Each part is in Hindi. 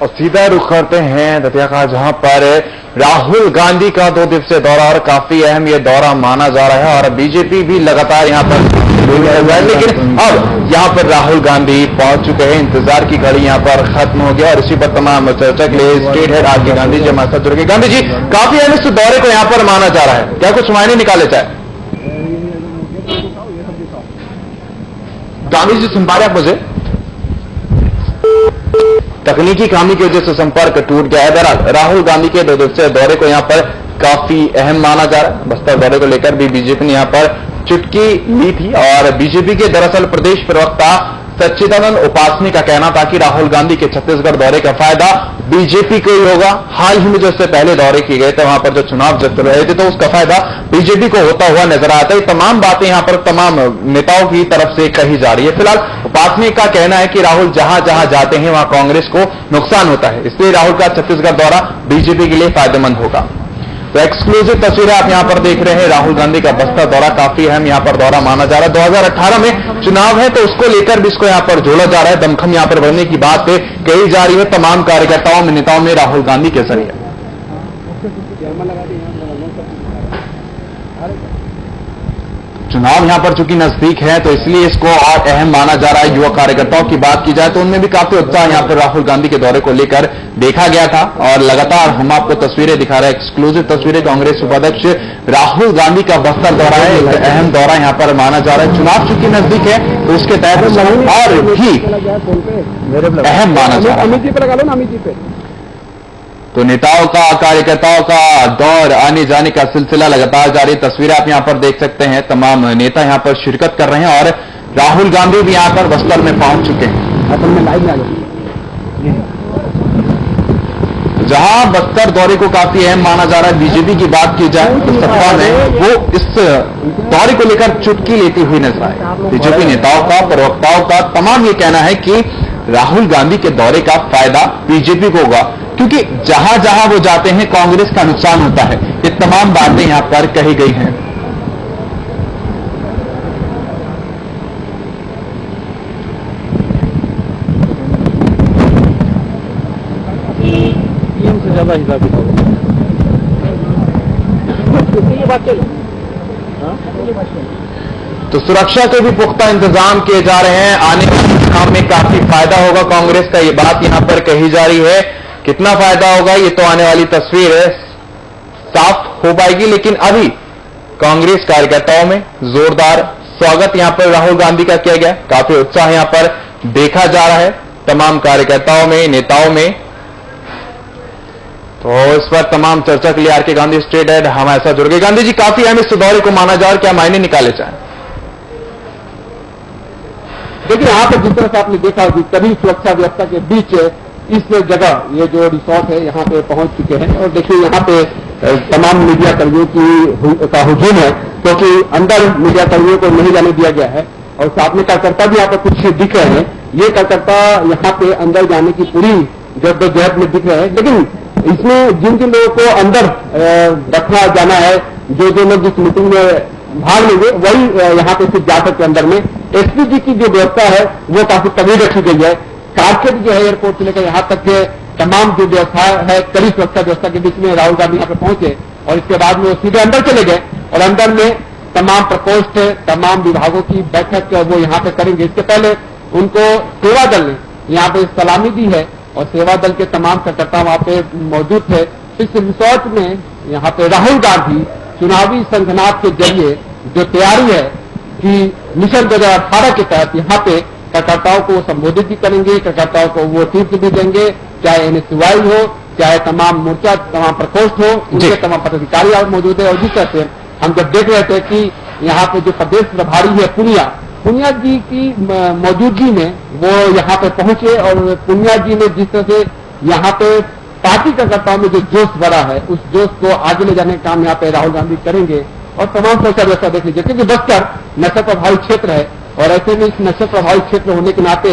और सीधा रुख करते हैं दतिया का, जहां पर राहुल गांधी का 2 दिवसीय दौरा और काफी अहम ये दौरा माना जा रहा है। और बीजेपी भी लगातार यहां पर, लेकिन अब यहां पर राहुल गांधी पहुंच चुके हैं। इंतजार की घड़ी यहां पर खत्म हो गया और इसी पर तमाम चर्चा के लिए स्टेट हेड आर के गांधी जी हमारे साथ जुड़ गए। गांधी जी, काफी अहम इस दौरे को यहां पर माना जा रहा है, क्या कुछ मायने निकाले जाए? गांधी जी सुन पा रहे आप मुझे? तकनीकी खामी की वजह से संपर्क टूट गया है। दरअसल राहुल गांधी के 2 दिवसीय दौरे को यहां पर काफी अहम माना जा रहा है। बस्तर दौरे को लेकर भी बीजेपी ने यहां पर चुटकी ली थी और बीजेपी के दरअसल प्रदेश प्रवक्ता सच्चिदानंद उपासनी का कहना था कि राहुल गांधी के छत्तीसगढ़ दौरे का फायदा बीजेपी को ही होगा। हाल ही में जो इससे पहले दौरे किए गए थे वहां पर जो चुनाव जब चल रहे थे तो उसका फायदा बीजेपी को होता हुआ नजर आता है। तमाम बातें यहां पर तमाम नेताओं की तरफ से कही जा रही है। फिलहाल उपासनी का कहना है कि राहुल जहां जहां जाते हैं वहां कांग्रेस को नुकसान होता है, इसलिए राहुल का छत्तीसगढ़ दौरा बीजेपी के लिए फायदेमंद होगा। तो एक्सक्लूसिव तस्वीरें आप यहां पर देख रहे हैं। राहुल गांधी का बस्तर दौरा काफी अहम यहां पर दौरा माना जा रहा है। 2018 में चुनाव है तो उसको लेकर भी इसको यहां पर जोड़ा जा रहा है। दमखम यहां पर बढ़ने की बात कही जा रही है तमाम कार्यकर्ताओं में, नेताओं में राहुल गांधी के जरिए। चुनाव यहां पर चूंकि नजदीक है तो इसलिए इसको और अहम माना जा रहा है। युवा कार्यकर्ताओं की बात की जाए तो उनमें भी काफी उत्साह यहां पर राहुल गांधी के दौरे को लेकर देखा गया था और लगातार हम आपको तस्वीरें दिखा रहे हैं, एक्सक्लूसिव तस्वीरें। कांग्रेस उपाध्यक्ष राहुल गांधी का बस्तर दौरा है, एक अहम दौरा यहां पर माना जा रहा है। चुनाव चूंकि नजदीक है तो उसके तहत और भी अहम माना जा रहा है। तो नेताओं का, कार्यकर्ताओं का दौर आने जाने का सिलसिला लगातार जारी। तस्वीरें आप यहां पर देख सकते हैं, तमाम नेता यहां पर शिरकत कर रहे हैं और राहुल गांधी भी यहां पर बस्तर में पहुंच चुके हैं। जहां बस्तर दौरे को काफी अहम माना जा रहा है, बीजेपी की बात की जाए तो सत्ता में वो इस दौरे को लेकर चुटकी लेती हुई नजर आए। बीजेपी नेताओं का, प्रवक्ताओं का तमाम ये कहना है कि राहुल गांधी के दौरे का फायदा बीजेपी को होगा, क्योंकि जहां जहां वो जाते हैं कांग्रेस का नुकसान होता है। ये तमाम बातें यहां पर कही गई हैं। ज्यादा हिसाब तो सुरक्षा के भी पुख्ता इंतजाम किए जा रहे हैं। आने वाले चुनाव में काफी फायदा होगा कांग्रेस का, ये बात यहां पर कही जा रही है। कितना फायदा होगा ये तो आने वाली तस्वीर साफ हो पाएगी, लेकिन अभी कांग्रेस कार्यकर्ताओं में जोरदार स्वागत यहां पर राहुल गांधी का किया गया। काफी उत्साह यहां पर देखा जा रहा है तमाम कार्यकर्ताओं में, नेताओं में। तो इस पर तमाम चर्चा के लिए आर के गांधी स्टेट हेड हमारे साथ जुड़ गए। गांधी जी, काफी अहम इस दौरे को माना जा रहा है, क्या मायने निकाले जाए? देखिए, यहाँ पे जिस तरह से आपने देखा कि कभी सुरक्षा व्यवस्था के बीच इस जगह ये जो रिसोर्ट है यहाँ पे पहुंच चुके हैं और देखिए यहाँ पे तमाम मीडिया कर्मियों का हुजूम है, क्योंकि अंदर मीडिया कर्मियों को नहीं जाने दिया गया है और साथ में कार्यकर्ता भी यहाँ पे कुछ दिख रहे हैं। ये कार्यकर्ता यहाँ पे अंदर जाने की पूरी जद्दोजहद में दिख रहे हैं, लेकिन इसमें जिन जिन लोगों को अंदर रखना जाना है, जो जो लोग जिस मीटिंग में भाग लेंगे वही यहाँ पे सिर्फ जा सकते अंदर में। एसपी जी की जो व्यवस्था है वो काफी कड़ी रखी गई है। कारकेट जो है एयरपोर्ट से लेकर यहाँ तक के तमाम जो व्यवस्था है, कड़ी सुरक्षा व्यवस्था के बीच में राहुल गांधी यहाँ पे पहुंचे और इसके बाद में वो सीधे अंदर चले गए और अंदर में तमाम प्रकोष्ठ, तमाम विभागों की बैठक वो यहाँ पे करेंगे। इसके पहले उनको सेवा दल ने यहाँ पे सलामी दी है और सेवा दल के तमाम कार्यकर्ता वहां पे मौजूद थे। इस रिसोर्ट में यहाँ पे राहुल गांधी चुनावी संगठनात के जरिए जो तैयारी है कि मिशन 2018 के तहत यहाँ पे कार्यकर्ताओं को संबोधित भी करेंगे, कार्यकर्ताओं को वो टिप्स भी देंगे, चाहे एनएसयूआई हो, चाहे तमाम मोर्चा, तमाम प्रकोष्ठ हो, उनके तमाम पदाधिकारी मौजूद है। और जिस तरह से हम जब देख रहे थे कि यहाँ पे जो प्रदेश प्रभारी है पुनिया जी की मौजूदगी में वो यहाँ पे पहुंचे और पुनिया जी ने जिस तरह से यहाँ पे पार्टी कार्यकर्ताओं में जो जोश भरा है उस जोश को आगे ले जाने का काम यहाँ पे राहुल गांधी करेंगे। और तमाम सुरक्षा व्यवस्था देख लीजिए, क्योंकि बस्तर नशा प्रभावित क्षेत्र है और ऐसे में इस नशा प्रभावित क्षेत्र होने के नाते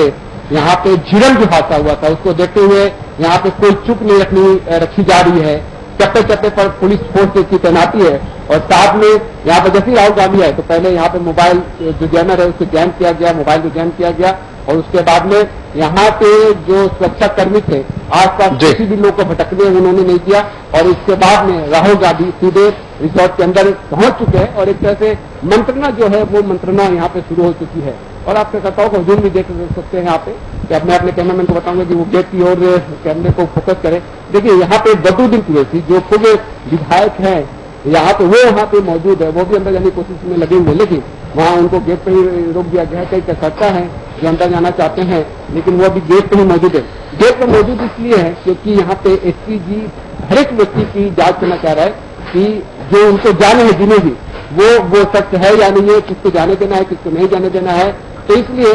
यहाँ पे झीरम जो हादसा हुआ था उसको देखते हुए यहाँ पे कोई चुप नहीं रखी जा रही है। चप्पे चप्पे पर पुलिस फोर्स की तैनाती है और साथ में यहाँ पर जैसे राहुल गांधी आए तो पहले यहाँ पे मोबाइल जो जैमर है उसको जैम किया गया, मोबाइल को जैम किया गया और उसके बाद में यहाँ पे जो सुरक्षा कर्मी थे आसपास किसी भी लोग को भटकने उन्होंने नहीं किया, और इसके बाद में राहुल गांधी सीधे रिसोर्ट के अंदर पहुंच चुके हैं और एक तरह से मंत्रणा जो है वो मंत्रणा यहाँ पे शुरू हो चुकी है। और आप कार्यकर्ताओं को हुजूम भी देख सकते हैं यहाँ पे कि अब मैं अपने कैमरामैन को बताऊंगा कि वो गेट की ओर कैमरे को फोकस करें। देखिए यहाँ पे बदरुद्दीन कुरैशी जो खुद विधायक हैं यहाँ पे, वो यहाँ पे मौजूद है, वो भी अंदर जाने की कोशिश में लगे हुए, लेकिन वहाँ उनको गेट पे ही रोक दिया गया है। कई कार्यकर्ता हैं जो अंदर जाना चाहते हैं लेकिन वो अभी गेट पे ही मौजूद है। गेट पे मौजूद इसलिए है क्योंकि यहाँ पे एसपी जी हर एक व्यक्ति की जांच करना चाह रहा है कि जो उनको जाने है जिन्हें भी वो सच है या नहीं है, किसको जाने देना है, किसको नहीं जाने देना है। तो इसलिए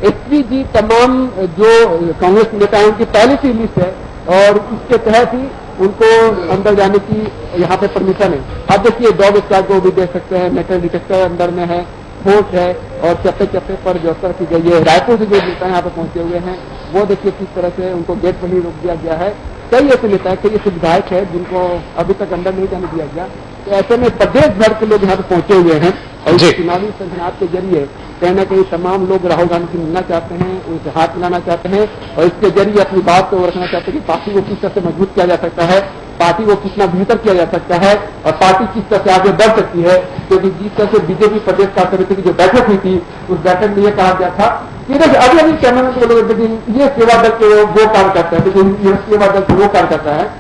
एसपी जी तमाम जो कांग्रेस नेता है उनकी पहले से लिस्ट है और इसके तहत ही उनको अंदर जाने की यहाँ पे परमिशन है। अब देखिए डॉग स्क्वाड को भी देख सकते हैं, मेटल डिटेक्टर अंदर में है, फोर्स है और चप्पे चप्पे पर व्यवस्था की गई है। रायपुर से जो नेता यहाँ पे पहुंचे हुए हैं वो देखिए किस तरह से उनको गेट पर ही रोक दिया गया है। कई ऐसे नेता है, कई ऐसे विधायक है जिनको अभी तक अंदर नहीं जाने दिया गया। तो ऐसे में प्रदेश भर के लोग यहाँ पे पहुंचे हुए हैं और चुनावी संगठनात के जरिए कहीं न कहीं तमाम लोग राहुल गांधी से मिलना चाहते हैं, उनसे हाथ मिलाना चाहते हैं और इसके जरिए अपनी बात को रखना चाहते हैं कि पार्टी को किस तरह से मजबूत किया जा सकता है, पार्टी को कितना बेहतर किया जा सकता है और पार्टी किस तरह से आगे बढ़ सकती है। क्योंकि जिस तरह से बीजेपी प्रदेश कार्य समिति की जो बैठक हुई थी उस बैठक में यह कहा गया था कि देखिए अभी कैमरा को लोग ये सेवा दल के वो कार्य करता है, लेकिन ये सेवा दल से वो कार्य करता है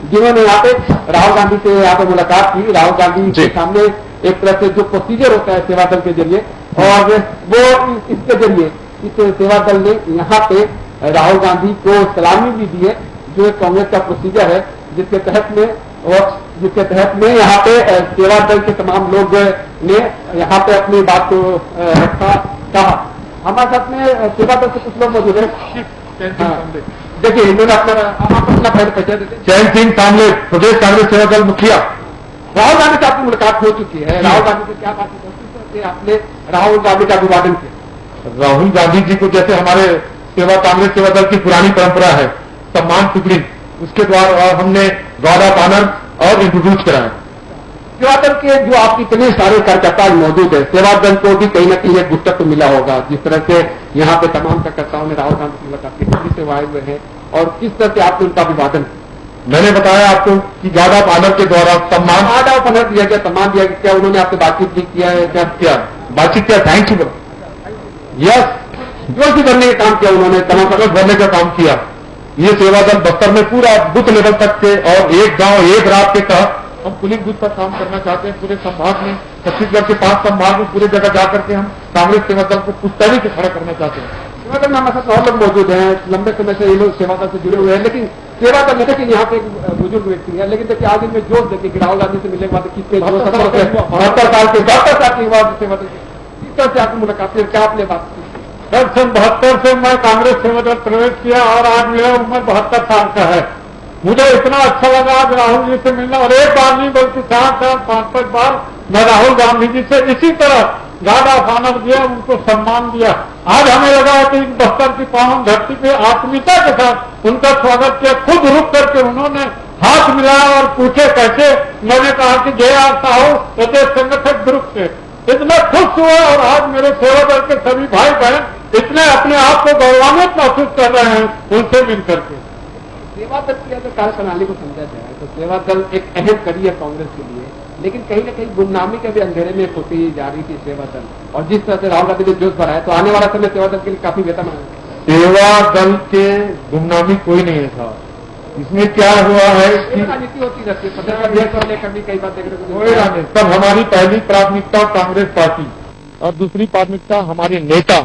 जिन्होंने यहाँ पे राहुल गांधी से यहाँ पे मुलाकात की। राहुल गांधी के सामने एक तरह से जो प्रोसीजर होता है सेवा दल के जरिए और वो इसके जरिए इस सेवा दल ने यहाँ पे राहुल गांधी को सलामी भी दी है, जो एक कांग्रेस का प्रोसीजर है जिसके तहत में यहाँ पे सेवा दल के तमाम लोग ने यहाँ पे अपनी बात को रखा कहा। हमारे साथ में सेवा दल से कुछ लोग मौजूद है। देखिए इन्होंने अपना पहले परिचय देते। चैन सिंह कामले, प्रदेश कांग्रेस सेवा दल मुखिया। राहुल गांधी से आपकी मुलाकात हो चुकी है, राहुल गांधी से क्या बात है, आपने राहुल गांधी का अभिवादन किया? राहुल गांधी जी को जैसे हमारे कांग्रेस सेवा दल की पुरानी परंपरा है सम्मान टुकड़ी, उसके द्वारा हमने गॉड ऑफ ऑनर और इंट्रोड्यूस कराया। सेवा दल के जो आपके इतने सारे कार्यकर्ता मौजूद है, सेवा दल को भी कहीं ना कहीं एक गुप्तत्व मिला होगा जिस तरह से यहाँ पे तमाम कार्यकर्ताओं ने राहुल गांधी की मुलाकात की, दिल्ली से आए हुए हैं और किस तरह से आपने उनका अभिवादन? मैंने बताया आपको कि गार्ड ऑफ ऑनर के द्वारा सम्मान, गार्ड ऑफ ऑनर दिया गया, सम्मान दिया गया। क्या उन्होंने आपसे बातचीत भी किया है? क्या बातचीत किया? Thank you. यस, जो भी करने का काम किया उन्होंने, तमाम कागज भरने का काम किया। ये सेवा दल बस्तर में पूरा बूथ लेवल तक के और एक गांव एक रात के तहत हम पुलिंग बूथ पर काम करना चाहते हैं। पूरे संभाग में, छत्तीसगढ़ के 5 संभाग में पूरे जगह जाकर के हम कांग्रेस सेवा दल को पुस्तैनी से खड़ा करना चाहते हैं। सेवा दल में हमारे साथ और लोग मौजूद हैं, लंबे समय से ये लोग सेवा दल से जुड़े हुए हैं, लेकिन सेवा दल में देखिए यहाँ पे एक बुजुर्ग व्यक्ति है, लेकिन देखिए आज इनमें जोश देखिए कि राहुल गांधी से मिलने के बाद कितने 72 साल के बाद सेवा दल किस तरह से आपकी मुलाकात हुई, क्या आपने बात की? सर सन 72 से मैं कांग्रेस सेवा दल प्रवेश किया और आज मेरा उम्र 72 साल का है। मुझे इतना अच्छा लगा आज राहुल जी से मिलना, और एक बार नहीं बल्कि 4-4, 5-5 बार मैं राहुल गांधी जी से इसी तरह गार्ड ऑफ ऑनर दिया, उनको सम्मान दिया। आज हमें लगा कि बस्तर की पावन धरती पे आत्मीयता के साथ उनका स्वागत किया। खुद रुक करके उन्होंने हाथ मिलाया और पूछे कैसे। मैंने कहा कि जय आता हो प्रदेश संगठक ग्रुप से। इतना खुश हुआ और आज मेरे सेवा दल के सभी भाई बहन इतने अपने आप को गौरवान्वित महसूस कर रहे हैं उनसे मिल करके। सेवा दल की अगर कार्य प्रणाली को समझा जाए तो सेवा दल एक अहम कड़ी है कांग्रेस के लिए, लेकिन कहीं न कहीं गुमनामी के भी अंधेरे में होती जा रही थी सेवा दल, और जिस तरह से राहुल गांधी ने जोश भराया तो आने वाला समय सेवा दल के लिए काफी बेहतर है। सेवा दल के गुमनामी कोई नहीं था। इसमें क्या हुआ है कि राजनीति होती रहती है, प्रदेश अध्यक्ष को लेकर भी कई बार देखने को कोई नहीं। तब हमारी पहली प्राथमिकता कांग्रेस पार्टी और दूसरी प्राथमिकता हमारे नेता।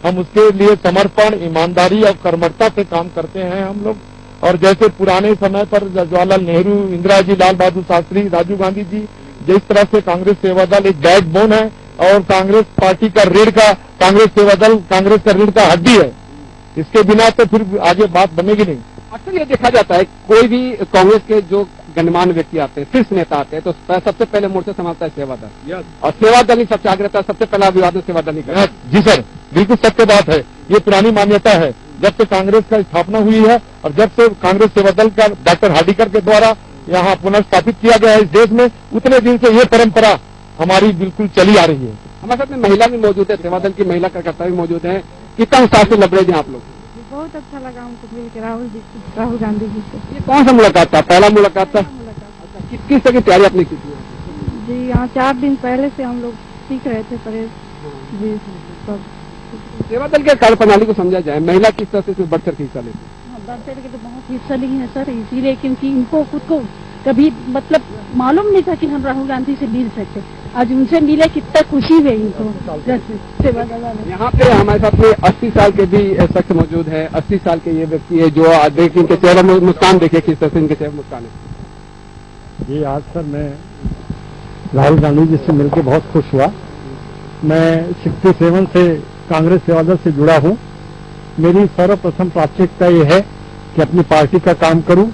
हम उसके लिए समर्पण, ईमानदारी और कर्मठता से काम करते हैं हम लोग। और जैसे पुराने समय पर जवाहरलाल नेहरू, इंदिरा जी, लाल बहादुर शास्त्री, राजीव गांधी जी, जिस तरह से कांग्रेस सेवा दल एक बैकबोन है और कांग्रेस पार्टी का रीढ़ का, कांग्रेस सेवा दल कांग्रेस का रीढ़ का हड्डी है। इसके बिना तो फिर आगे बात बनेगी नहीं। अक्सर ये देखा जाता है कोई भी कांग्रेस के जो गणमान्य व्यक्ति आते हैं, शीर्ष नेता आते हैं, तो सबसे पहले मोर्चा संभालता है सेवा दल, और सेवा दल ही सबसे आगे रहता है। सबसे पहला अभिवादन सेवा दल ही करता है। जी सर, बिल्कुल सत्य बात है। ये पुरानी मान्यता है, जब से कांग्रेस का स्थापना हुई है और जब से कांग्रेस सेवा दल का डॉक्टर हार्डिकर के द्वारा यहाँ पुनर्स्थापित किया गया है इस देश में, उतने दिन से ये परंपरा हमारी बिल्कुल चली आ रही है। हमारे साथ में महिला भी मौजूद है, सेवा दल की महिला कार्यकर्ता भी मौजूद है। कितना उत्साह से लड़ रहे थे आप लोग? बहुत अच्छा लगा हमको मिल के राहुल गांधी जी से। ये कौन सा मुलाकात था? पहला मुलाकात था? मुलाकात किस किस तरह की तैयारी आपने की थी? जी यहाँ 4 दिन पहले से हम लोग सीख रहे थे परहेज जी सब। सेवा दल के कार्य प्रणाली को समझा जाए, महिला किस तरह से इसमें बढ़ चढ़ के हिस्सा लेती है? बढ़ चढ़ के तो बहुत हिस्सा ली है सर, इसीलिए क्योंकि इनको खुद को कभी मतलब मालूम नहीं था कि हम राहुल गांधी से मिल सकते। आज उनसे मिले कितना खुशी है इनको सेवा दल में। यहाँ पे हमारे साथ में 80 साल के भी शख्स मौजूद है। 80 साल के ये व्यक्ति है जो आज देखिए इनके चेहरे में मुस्कान, देखिए किस तरह से इनके चेहरे में मुस्कान है। ये आज सर मैं राहुल गांधी जी से मिलकर बहुत खुश हुआ। मैं 67 से कांग्रेस सेवा दल से जुड़ा हूँ। मेरी सर्वप्रथम प्राथमिकता ये है कि अपनी पार्टी का काम करूं,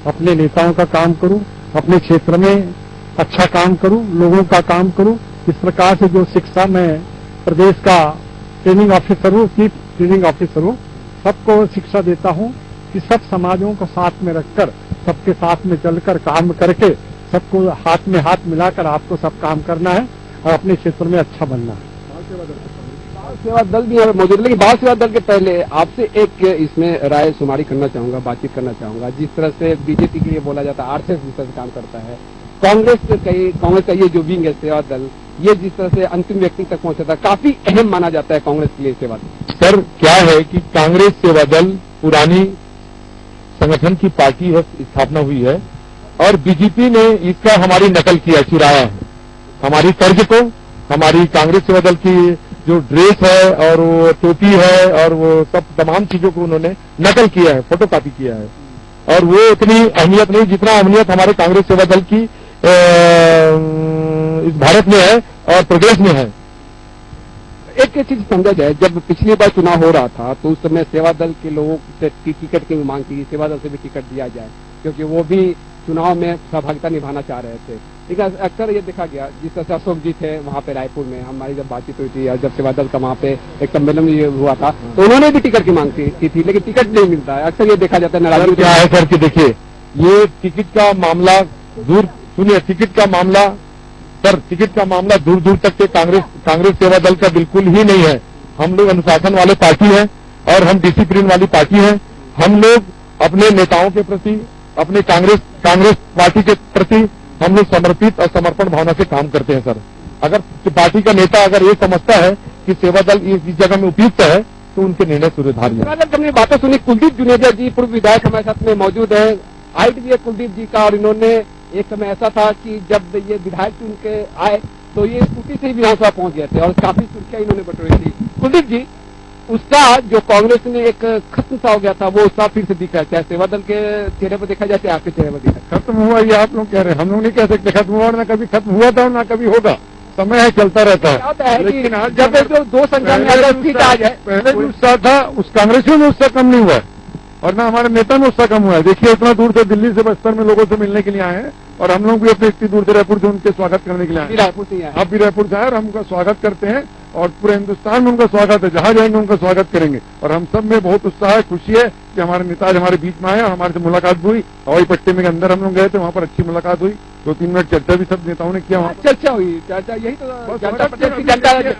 अपने नेताओं का काम करूं, अपने क्षेत्र में अच्छा काम करूं, लोगों का काम करूं। इस प्रकार से जो शिक्षा मैं प्रदेश का ट्रेनिंग ऑफिसर हूं, चीफ ट्रेनिंग ऑफिसर हूं, सबको शिक्षा देता हूं कि सब समाजों को साथ में रखकर, सबके साथ में चलकर काम करके, सबको हाथ में हाथ मिलाकर आपको सब काम करना है और अपने क्षेत्र में अच्छा बनना है। बाल सेवा दल भी है मौजूद, लेकिन बाल सेवा दल के पहले आपसे एक इसमें राय शुमारी करना चाहूंगा, बातचीत करना चाहूंगा। जिस तरह से बीजेपी के लिए बोला जाता है आरएसएस जिस तरह से काम करता है, कांग्रेस का ये जो विंग है सेवा दल, ये जिस तरह से अंतिम व्यक्ति तक पहुंचा था, काफी अहम माना जाता है कांग्रेस के लिए सेवा दल। सर क्या है कि कांग्रेस सेवा दल पुरानी संगठन की पार्टी है, स्थापना हुई है और बीजेपी ने इसका हमारी नकल किया, चुराया है हमारी तर्ज को। हमारी कांग्रेस सेवा दल की जो ड्रेस है और वो टोपी है और वो सब तमाम चीजों को उन्होंने नकल किया है, फोटो कॉपी किया है और वो उतनी अहमियत नहीं जितना अहमियत हमारे कांग्रेस सेवा दल की इस भारत में है और प्रदेश में है। एक चीज समझा जाए, जब पिछली बार चुनाव हो रहा था तो उस समय सेवा दल के लोगों से टिकट की मांग की, सेवा दल से भी टिकट दिया जाए क्योंकि वो भी चुनाव में सहभागिता निभाना चाह रहे थे। लेकिन अक्सर ये देखा गया, जिस तरह से अशोक जी थे वहाँ पे रायपुर में, हमारी जब बातचीत हुई थी और जब सेवा दल का वहाँ पे एक सम्मेलन हुआ था तो उन्होंने भी टिकट की मांग की थी, लेकिन टिकट नहीं मिलता है। अक्सर ये देखा जाता है नाराजगी। क्या है सर कि देखिए ये टिकट का मामला दूर, सुनिए टिकट का मामला सर, टिकट का मामला दूर दूर तक के कांग्रेस सेवा दल का बिल्कुल ही नहीं है। हम लोग अनुशासन वाले पार्टी हैं और हम डिसिप्लिन वाली पार्टी हैं। हम लोग अपने नेताओं के प्रति, अपने कांग्रेस पार्टी के प्रति हम लोग समर्पित और समर्पण भावना से काम करते हैं सर। अगर पार्टी का नेता अगर ये समझता है कि सेवा दल इस जगह में उपयुक्त है तो उनके निर्णय सुधारिए। सेवा दल हमने बातें सुनी। कुलदीप जुनेजा जी पूर्व विधायक हमारे साथ में मौजूद है। हाइट भी है कुलदीप जी का और इन्होंने एक समय ऐसा था कि जब ये विधायक चुन के आए तो ये स्कूटी से ही विधानसभा पहुंच गए थे और काफी सुर्खियां इन्होंने बटोरी थी। कुलदीप जी, उसका जो कांग्रेस ने एक खत्म सा हो गया था वो उत्साह फिर से दिख रहा है, चाहे सेवा दल के चेहरे पर देखा जाए चाहे आपके चेहरे पर दिखा। खत्म हुआ ये आप लोग कह रहे हैं, हम लोग नहीं कह सकते खत्म हुआ, ना कभी खत्म हुआ था ना कभी होगा, समय है, चलता रहता है। लेकिन जब जो 2 संख्या में अगर सीट आ जाए, पहले भी उत्साह था, उस कांग्रेसियों में उत्साह कम नहीं हुआ है और ना हमारे नेता में उत्साह कम हुआ है। देखिए इतना दूर से दिल्ली से बस्तर में लोगों से मिलने के लिए आए हैं और हम लोग भी अपने इतनी दूर से रायपुर से उनके स्वागत करने के लिए आए। रायपुर से आप भी रायपुर से आए और हम उनका स्वागत करते हैं और पूरे हिंदुस्तान में उनका स्वागत है, जहां जाएंगे उनका स्वागत करेंगे। और हम सब में बहुत उत्साह है, खुशी है कि हमारे नेता आज हमारे बीच में आए और हमारे से मुलाकात हुई। हवाई पट्टी में अंदर हम लोग गए थे, वहां पर अच्छी मुलाकात हुई, 2-3 मिनट चर्चा भी सब नेताओं ने किया। वहाँ चर्चा हुई, चर्चा यही तो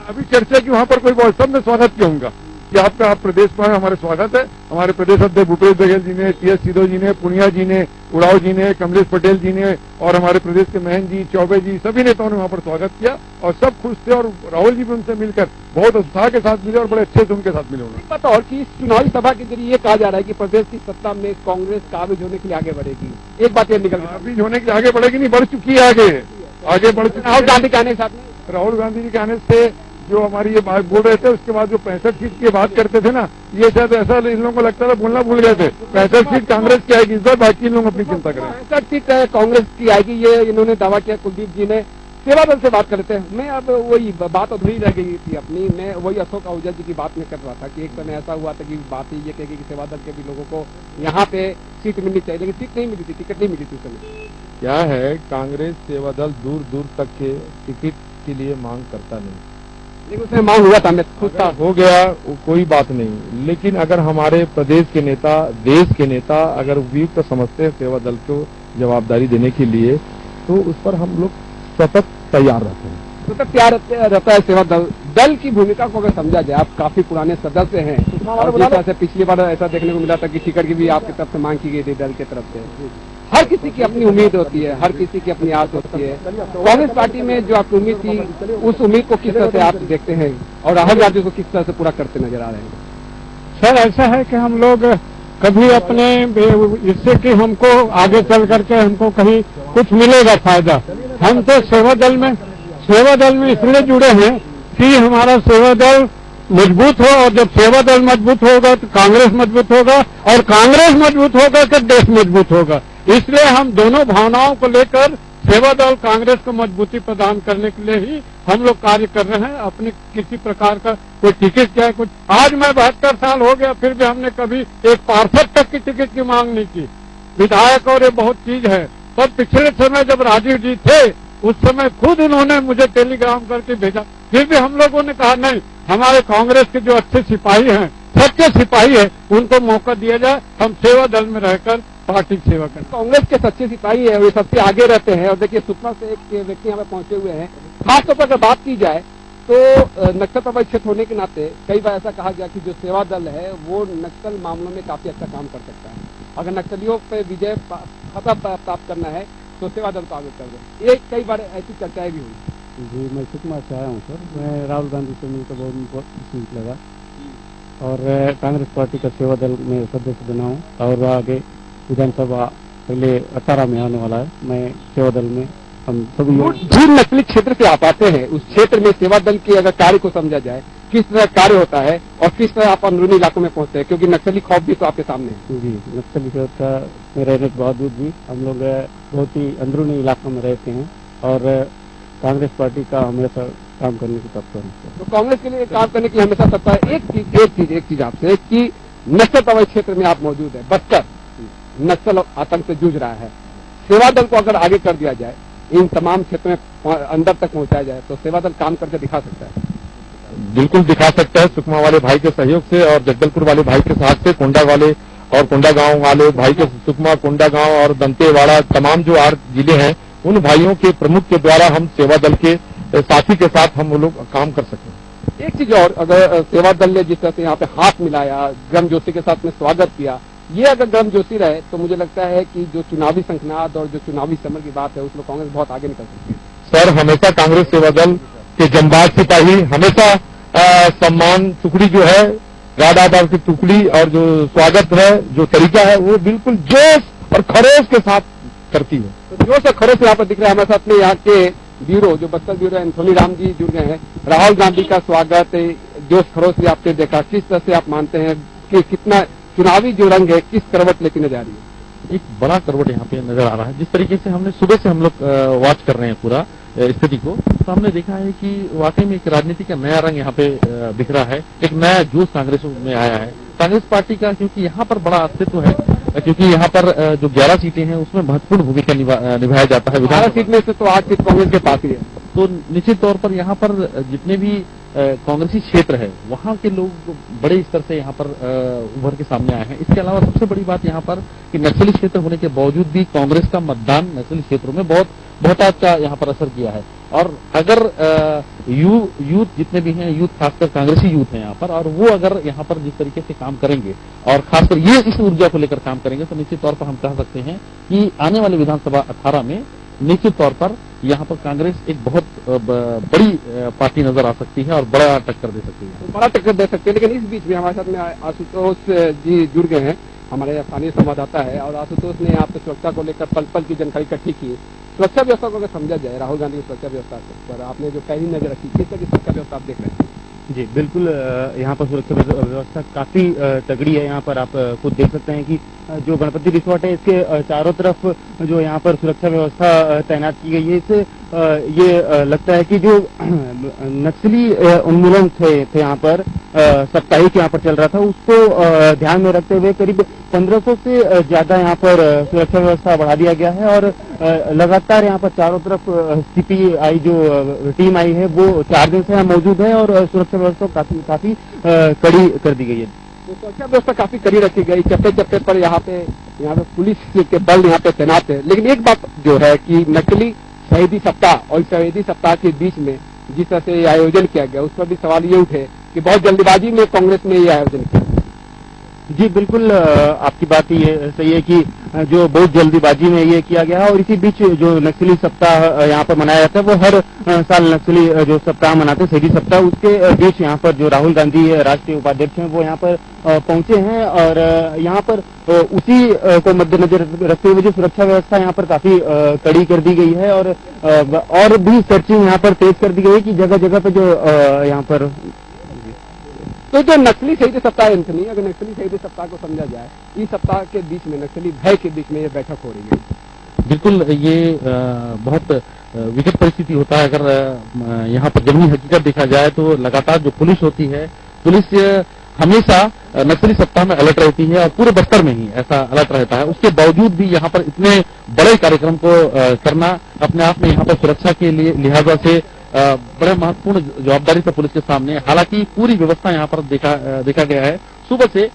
अभी चर्चा की वहाँ पर कोई बहुत, सब ने स्वागत किया उनका कि आपका आप प्रदेश में हमारे स्वागत है। हमारे प्रदेश अध्यक्ष भूपेश बघेल जी ने, टीएस सिद्धू जी ने, पुनिया जी ने, उड़ाव जी ने, कमलेश पटेल जी ने और हमारे प्रदेश के महन जी, चौबे जी, सभी नेताओं ने वहाँ पर स्वागत किया और सब खुश थे और राहुल जी भी उनसे मिलकर बहुत उत्साह के साथ मिले और बड़े अच्छे से उनके साथ मिले। उन्होंने पता और कि इस चुनावी सभा के जरिए ये कहा जा रहा है कि प्रदेश की सत्ता में कांग्रेस काबिज होने के लिए आगे बढ़ेगी। एक बात ये निकल काबिज होने के लिए आगे बढ़ेगी, नहीं बढ़ चुकी है, आगे बढ़ चुकी है। राहुल गांधी के आने के साथ में, राहुल गांधी जी के आने से जो हमारी ये बात बोल रहे थे उसके बाद जो 65 सीट की बात करते थे ना, ये शायद ऐसा इन लोगों को लगता था, बोलना भूल गए थे। 65 सीट कांग्रेस की आएगी इस बार, बाकी इन लोग अपनी चिंता करें। 65 सीट कांग्रेस की आएगी, ये इन्होंने दावा किया कुलदीप जी ने। सेवा दल से बात करते हैं। मैं अब वही बात अधूरी रह गई थी अपनी, मैं वही अशोक आहूजा जी की बात में कर रहा था कि एक समय ऐसा हुआ था कि बात ये कहेगी कि सेवा दल के भी लोगों को यहाँ पे सीट मिलनी चाहिए, लेकिन सीट नहीं मिली थी, टिकट नहीं मिली थी उस समय। क्या है, कांग्रेस सेवा दल दूर दूर तक के टिकट के लिए मांग करता नहीं, लेकिन उसमें मांग हुआ था, मैं खुद था, हो गया, कोई बात नहीं। लेकिन अगर हमारे प्रदेश के नेता, देश के नेता अगर उपयुक्त समझते हैं सेवा दल को जवाबदारी देने के लिए तो उस पर हम लोग सतत तैयार रहते हैं। तो तब क्या रहता है सेवा दल की भूमिका को अगर समझा जाए, आप काफी पुराने सदस्य हैं और जिस तरह से पिछली बार ऐसा देखने को मिला था कि टिकट की भी आपकी तरफ से मांग की गई थी दल की तरफ से। हर किसी की अपनी उम्मीद होती है, हर किसी की अपनी आस होती है। कांग्रेस पार्टी में जो आपकी उम्मीद थी, उस उम्मीद को किस तरह से आप देखते हैं और राहुल गांधी को किस तरह से पूरा करते नजर आ रहे हैं? सर ऐसा है कि हम लोग कभी अपने इससे कि हमको आगे चल करके हमको कहीं कुछ मिलेगा फायदा, हम तो सेवा दल में इसलिए जुड़े हैं कि हमारा सेवा दल मजबूत हो, और जब सेवा दल मजबूत होगा तो कांग्रेस मजबूत होगा, और कांग्रेस मजबूत होगा तो देश मजबूत होगा। इसलिए हम दोनों भावनाओं को लेकर सेवा दल कांग्रेस को मजबूती प्रदान करने के लिए ही हम लोग कार्य कर रहे हैं। अपने किसी प्रकार का कोई टिकट क्या है कुछ, आज मैं 72 साल हो गया फिर भी हमने कभी एक पार्षद तक की टिकट की मांग नहीं की। विधायक और ये बहुत चीज है, पर पिछले समय जब राजीव जी थे उस समय खुद उन्होंने मुझे टेलीग्राम करके भेजा, फिर भी हम लोगों ने कहा नहीं, हमारे कांग्रेस के जो अच्छे सिपाही हैं, सच्चे सिपाही है, उनको मौका दिया जाए, हम सेवा दल में रहकर पार्टी की सेवा करें। कांग्रेस के सच्चे सिपाही है, वे सबसे आगे रहते हैं। और देखिए सुकमा से एक व्यक्ति यहाँ पे पहुंचे हुए हैं। खासतौर पर अगर बात की जाए तो नक्सल प्रभावित क्षेत्र होने के नाते कई बार ऐसा कहा गया कि जो सेवा दल है वो नक्सल मामलों में काफी अच्छा काम कर सकता है। अगर नक्सलियों पे विजय फतह प्राप्त करना है तो सेवा दल को आगे कर दे। एक कई बार ऐसी चर्चाएं भी हुई। जी, मैं सुकमा से आया हूँ सर। मैं राहुल गांधी से मिलकर बहुत खुशी लगा और कांग्रेस पार्टी का सेवा दल में सदस्य बना हूँ और आगे विधानसभा पहले 18 में आने वाला है। मैं सेवा दल में हम सभी जिन नक्सली क्षेत्र से आप आते हैं उस क्षेत्र में सेवा दल के अगर कार्य को समझा जाए, किस तरह कार्य होता है और किस तरह आप अंदरूनी इलाकों में पहुंचते हैं, क्योंकि नक्सली खौफ भी तो आपके सामने है। जी, नक्सली सुरक्षा में रहने के बावजूद भी हम लोग बहुत ही अंदरूनी इलाकों में रहते हैं और कांग्रेस पार्टी का हमेशा काम करने की तत्पर है। तो कांग्रेस के लिए काम करने की हमेशा तत्पर है। एक चीज आपसे कि नक्सल प्रभावित क्षेत्र में आप मौजूद है, बस्तर नक्सल आतंक से जूझ रहा है। सेवा दल को अगर आगे कर दिया जाए, इन तमाम क्षेत्रों में अंदर तक पहुंचाया जाए तो सेवा दल काम करके दिखा सकता है। बिल्कुल दिखा सकता है, सुकमा वाले भाई के सहयोग से और जगदलपुर वाले भाई के साथ से, कोंडा वाले और कोंडा गांव वाले भाई के, सुकमा, कोंडा गांव और दंतेवाड़ा तमाम जो 8 जिले हैं, उन भाइयों के प्रमुख के द्वारा हम सेवा दल के साथी के साथ हम लोग काम कर सकें। एक चीज और, अगर सेवा दल ने जिस तरह से यहाँ पे हाथ मिलाया, गर्मजोशी के साथ में स्वागत किया, ये अगर गर्मजोशी रहे तो मुझे लगता है कि जो चुनावी संकनाद और जो चुनावी समर की बात है उसमें कांग्रेस बहुत आगे निकल सकती है। सर, हमेशा कांग्रेस सेवा दल के जंबाज सिपाही हमेशा सम्मान टुकड़ी जो है, गार्ड आधार की टुकड़ी और जो स्वागत है, जो तरीका है, वो बिल्कुल जोश और खरोश के साथ करती है। तो जोश और खरोश यहाँ पर दिख रहा है। हमारे साथ में यहाँ के ब्यूरो, जो बस्तर ब्यूरो एंथोनी राम जी जुड़ गए हैं। राहुल गांधी का स्वागत, जोश खरोश भी आपने देखा, किस तरह से आप मानते हैं कि कितना चुनावी जो रंग है किस करवट लेके नजर आ रही है? एक बड़ा करवट यहाँ पे नजर आ रहा है। जिस तरीके से हमने सुबह से हम लोग वॉच कर रहे हैं पूरा स्थिति को, तो हमने देखा है कि वाकई में एक राजनीति का नया रंग यहाँ पे दिख रहा है। एक नया जोश कांग्रेस में आया है कांग्रेस पार्टी का, क्योंकि यहाँ पर बड़ा अस्तित्व है, क्योंकि यहाँ पर जो 11 सीटें हैं उसमें महत्वपूर्ण भूमिका निभाया जाता है। 12 सीट में से तो 8 सीट कांग्रेस के पास ही है। तो निश्चित तौर पर यहाँ पर जितने भी कांग्रेसी क्षेत्र है वहाँ के लोग बड़े स्तर से यहाँ पर उभर के सामने आए हैं। इसके अलावा सबसे बड़ी बात यहाँ पर कि नक्सली क्षेत्र होने के बावजूद भी कांग्रेस का मतदान नक्सली क्षेत्रों में बहुतायत का यहाँ पर असर किया है। और अगर यूथ जितने भी हैं, यूथ खासकर कांग्रेसी यूथ हैं यहाँ पर, और वो अगर यहाँ पर जिस तरीके से काम करेंगे और खासकर ये इस ऊर्जा को लेकर काम करेंगे, तो निश्चित तौर पर हम कह सकते हैं कि आने वाले विधानसभा 18 में निश्चित तौर पर यहाँ पर कांग्रेस एक बहुत बड़ी पार्टी नजर आ सकती है और बड़ा टक्कर दे सकती है। बड़ा टक्कर दे सकती है। लेकिन इस बीच में हमारे साथ में आशुतोष जी जुड़ गए हैं, हमारे स्थानीय संवाददाता है, और आशुतोष ने यहाँ पे सुरक्षा को लेकर पल पल की जानकारी इकट्ठी की। सुरक्षा व्यवस्था को अगर समझा जाए, राहुल गांधी की सुरक्षा व्यवस्था पर आपने जो पहली नजर रखी, किस तरह की सुरक्षा व्यवस्था आप देख रहे हैं? जी बिल्कुल, यहाँ पर सुरक्षा व्यवस्था काफी तगड़ी है। यहाँ पर आप खुद देख सकते हैं कि जो गणपति रिसोर्ट है इसके चारों तरफ जो यहाँ पर सुरक्षा व्यवस्था तैनात की गई है। इससे ये लगता है कि जो नक्सली उन्मूलन थे यहाँ पर साप्ताहिक यहाँ पर चल रहा था, उसको ध्यान में रखते हुए करीब 1500 से ज्यादा यहाँ पर सुरक्षा व्यवस्था बढ़ा दिया गया है। और लगातार यहाँ पर चारों तरफ सीपीआई जो टीम आई है वो 4 दिन से यहाँ मौजूद है और सुरक्षा व्यवस्था काफी कड़ी कर दी गई है। तो सुरक्षा व्यवस्था काफी कड़ी रखी गई, चप्पे चप्पे पर यहाँ पे पुलिस के बल यहाँ पे तैनात है। लेकिन एक बात जो है कि नकली शहीदी सप्ताह और शहीदी सप्ताह के बीच में जिस तरह से ये आयोजन किया गया, उस पर भी सवाल ये उठे कि बहुत जल्दबाजी में कांग्रेस ने ये आयोजन किया। जी बिल्कुल, आपकी बात ये सही है कि जो बहुत जल्दीबाजी में ये किया गया और इसी बीच जो नक्सली सप्ताह यहाँ पर मनाया जाता है, वो हर साल नक्सली जो सप्ताह मनाते हैं, शहीदी सप्ताह, उसके बीच यहाँ पर जो राहुल गांधी राष्ट्रीय उपाध्यक्ष हैं वो यहाँ पर पहुंचे हैं और यहाँ पर उसी को मद्देनजर रखते हुए जो सुरक्षा व्यवस्था यहाँ पर काफी कड़ी कर दी गई है और भी सर्चिंग यहाँ पर तेज कर दी गई है कि जगह जगह पे जो यहाँ पर तो जो नक्सली शहीदी सप्ताह है, एंथनी, अगर नक्सली शहीदी सप्ताह को समझा जाए, इस सप्ताह के बीच में नक्सली भय के बीच में ये बैठक हो रही है। बिल्कुल, ये बहुत विकट परिस्थिति होता है। अगर यहाँ पर जमीनी हकीकत देखा जाए तो लगातार जो पुलिस होती है, पुलिस हमेशा नक्सली सप्ताह में अलर्ट रहती है और पूरे बस्तर में ही ऐसा अलर्ट रहता है। उसके बावजूद भी यहाँ पर इतने बड़े कार्यक्रम को करना अपने आप में यहाँ पर सुरक्षा के लिए लिहाजा से बड़े महत्वपूर्ण जवाबदारी से पुलिस के सामने। हालांकि पूरी व्यवस्था यहाँ पर देखा गया है। सुबह से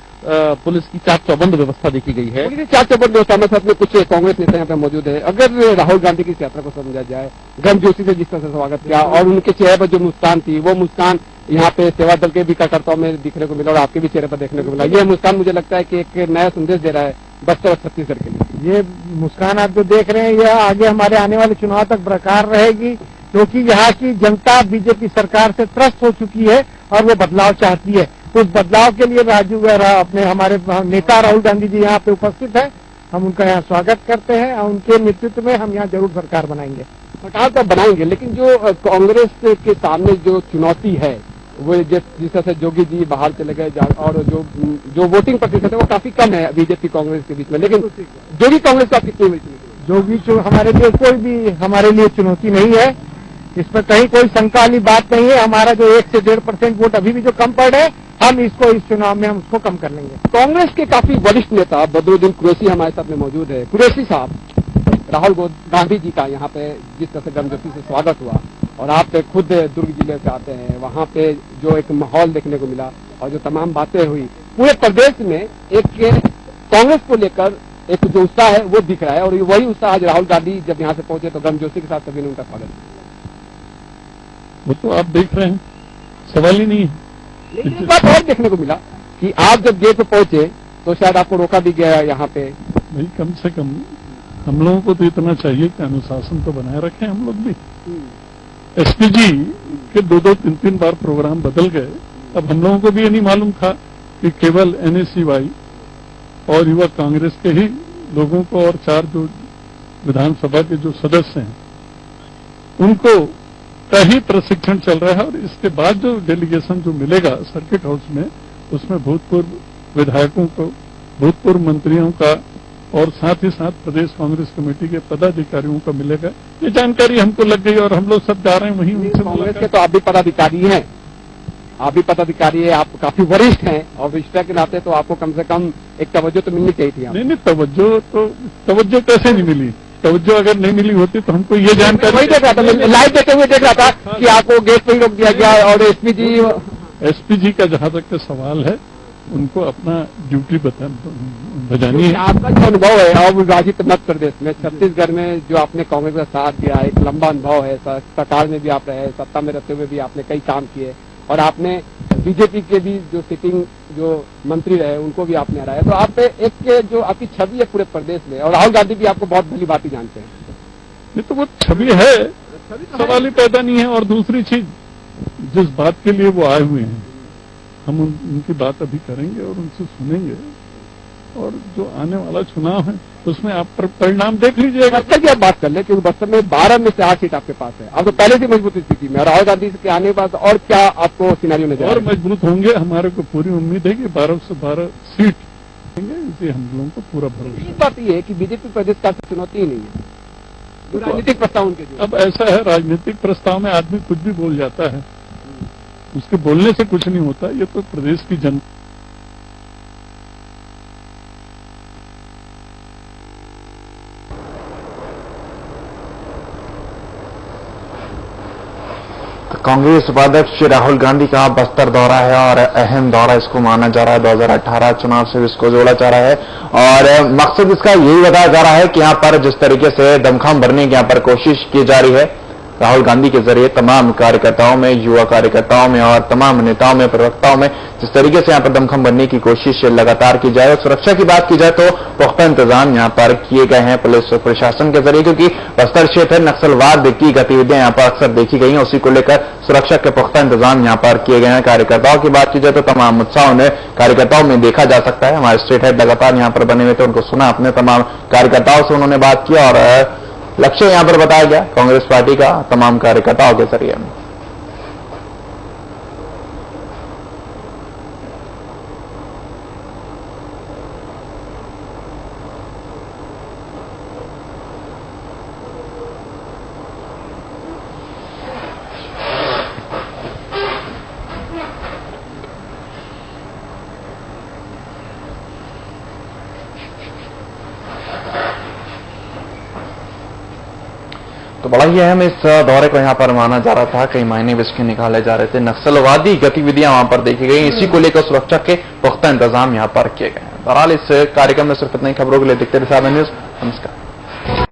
पुलिस की चाक चौबंद व्यवस्था देखी गई है। पुलिस की चाक चौबंद व्यवस्था में साथ में कुछ कांग्रेस नेता यहाँ पे मौजूद है। अगर राहुल गांधी की इस यात्रा को समझा जाए, गर्मजोशी से जिस तरह से स्वागत किया और उनके चेहरे पर जो मुस्कान थी, वो मुस्कान यहाँ पे सेवा दल के भी कार्यकर्ताओं में दिखने को मिला और आपके भी चेहरे पर देखने को मिला। ये मुस्कान मुझे लगता है कि एक नया संदेश दे रहा है बस्तर और छत्तीसगढ़ के लिए। ये मुस्कान आप जो देख रहे हैं, यह आगे हमारे आने वाले चुनाव तक बरकरार रहेगी, क्योंकि यहाँ की जनता बीजेपी सरकार से त्रस्त हो चुकी है और वो बदलाव चाहती है। उस बदलाव के लिए राजू अपने हमारे नेता राहुल गांधी जी यहाँ पे उपस्थित है। हम उनका यहाँ स्वागत करते हैं और उनके नेतृत्व में हम यहाँ जरूर सरकार बनाएंगे। सरकार तो बनाएंगे, लेकिन जो कांग्रेस के सामने जो चुनौती है वो जिस तरह से जोगी जी बाहर चले गए और जो वोटिंग प्रतिशत है वो काफी कम है बीजेपी कांग्रेस के बीच में, लेकिन जोगी कांग्रेस का कितनी हुई? जोगी हमारे लिए कोई भी हमारे लिए चुनौती नहीं है, इसमें कहीं कोई शंका वाली बात नहीं है। हमारा जो 1 से 1.5% वोट अभी भी जो कम पड़ रहे, हम इसको इस चुनाव में हम उसको कम कर लेंगे। कांग्रेस के काफी वरिष्ठ नेता बदरुद्दीन कुरैशी हमारे साथ में मौजूद है। कुरैशी साहब, राहुल गांधी जी का यहाँ पे जिस तरह से गर्मजोशी से स्वागत हुआ और आप खुद दुर्ग जिले से आते हैं, वहाँ पे जो एक माहौल देखने को मिला और जो तमाम बातें हुई, पूरे प्रदेश में एक कांग्रेस को लेकर एक जो उत्साह है वो दिख रहा है और वही उत्साह आज राहुल गांधी जब यहाँ से पहुंचे तो गर्मजोशी के साथ सभी ने उनका स्वागत किया। वो तो आप देख रहे हैं, सवाल ही नहीं है। लेकिन एक बात और देखने को मिला कि आप जब गेट पे पहुंचे तो शायद आपको रोका भी गया यहाँ पे। भाई कम से कम हम लोगों को तो इतना चाहिए कि अनुशासन तो बनाए रखें हम लोग भी। एसपीजी के 2-2, 3-3 बार प्रोग्राम बदल गए। अब हम लोगों को भी ये नहीं मालूम था कि केवल NSCY और युवा कांग्रेस के ही लोगों को और 4 जो विधानसभा के जो सदस्य हैं उनको का ही प्रशिक्षण चल रहा है और इसके बाद जो डेलीगेशन जो मिलेगा सर्किट हाउस में, उसमें भूतपूर्व विधायकों को, भूतपूर्व मंत्रियों का और साथ ही साथ प्रदेश कांग्रेस कमेटी के पदाधिकारियों को मिलेगा। ये जानकारी हमको लग गई और हम लोग सब जा रहे हैं वहीं उनसे। कांग्रेस के तो आप भी पदाधिकारी हैं, आप भी पदाधिकारी है, आप काफी वरिष्ठ हैं और वरिष्ठता के नाते तो आपको कम से कम एक तवज्जो तो मिलनी चाहिए थी। नहीं, तवज्जो कैसे नहीं मिली? तवज्जो अगर नहीं मिली होती तो हमको ये जानकारी वही देख रहा था, लाइव देते हुए देख रहा था कि आपको गेट पे ही रोक दिया गया और एसपीजी का जहां तक का सवाल है उनको अपना ड्यूटी बजानी है। आपका जो अनुभव है और विभाजित मध्य प्रदेश में, छत्तीसगढ़ में जो आपने कांग्रेस का साथ दिया, एक लंबा अनुभव है, सरकार में भी आप रहे, सत्ता में रहते हुए भी आपने कई काम किए और आपने बीजेपी के भी जो सिटिंग जो मंत्री रहे उनको भी आपने हराया, तो आप एक जो आपकी छवि है पूरे प्रदेश में और राहुल गांधी भी आपको बहुत भली बात जानते हैं। ये तो वो छवि है, सवाल ही पैदा नहीं है। और दूसरी चीज, जिस बात के लिए वो आए हुए हैं हम उनकी बात अभी करेंगे और उनसे सुनेंगे और जो आने वाला चुनाव है उसमें आप परिणाम देख लीजिएगा। बस्तर की आप बात कर ले, क्योंकि बस्तर में 12 में से 8 सीट आपके पास है, आप तो पहले से मजबूत स्थिति में, राहुल गांधी के आने के बाद और क्या आपको सिनेरियो नजर और मजबूत होंगे। हमारे को पूरी उम्मीद है कि 12 से 12 सीट देंगे, इसे हम लोगों को पूरा भरोसा। एक बात यह है कि बीजेपी प्रदेश का चुनौती ही नहीं है, राजनीतिक प्रस्ताव उनके जो। अब ऐसा है, राजनीतिक प्रस्ताव में आदमी कुछ भी बोल जाता है, उसके बोलने से कुछ नहीं होता। ये तो प्रदेश की जनता कांग्रेस उपाध्यक्ष राहुल गांधी का बस्तर दौरा है और अहम दौरा इसको माना जा रहा है। 2018 चुनाव से इसको जोड़ा जा रहा है और मकसद इसका यही बताया जा रहा है कि यहां पर जिस तरीके से दमखम भरने की यहां पर कोशिश की जा रही है, राहुल गांधी के जरिए तमाम कार्यकर्ताओं में, युवा कार्यकर्ताओं में और तमाम नेताओं में, प्रवक्ताओं में जिस तरीके से यहां पर दमखम बनने की कोशिश लगातार की जाए। और सुरक्षा की बात की जाए तो पुख्ता इंतजाम यहां पर किए गए हैं पुलिस प्रशासन के जरिए, क्योंकि बस्तर क्षेत्र नक्सलवाद की गतिविधियां यहां पर अक्सर देखी गई हैं। उसी को लेकर सुरक्षा के पुख्ता इंतजाम यहां पर किए गए हैं। कार्यकर्ताओं की बात की जाए तो तमाम उत्साह उन्हें कार्यकर्ताओं में देखा जा सकता है। हमारे स्टेट हेड लगातार यहां पर बने हुए थे, उनको सुना, अपने तमाम कार्यकर्ताओं से उन्होंने बात की और लक्ष्य यहां पर बताया गया कांग्रेस पार्टी का तमाम कार्यकर्ताओं के जरिए। तो बड़ा ही अहम इस दौरे को यहां पर माना जा रहा था, कई मायने भी इसके निकाले जा रहे थे। नक्सलवादी गतिविधियां वहां पर देखी गई, इसी को लेकर सुरक्षा के पुख्ता इंतजाम यहां पर किए गए हैं। बहरहाल इस कार्यक्रम में सिर्फ इतनी खबरों के लिए देखते रहिए सावन न्यूज। नमस्कार।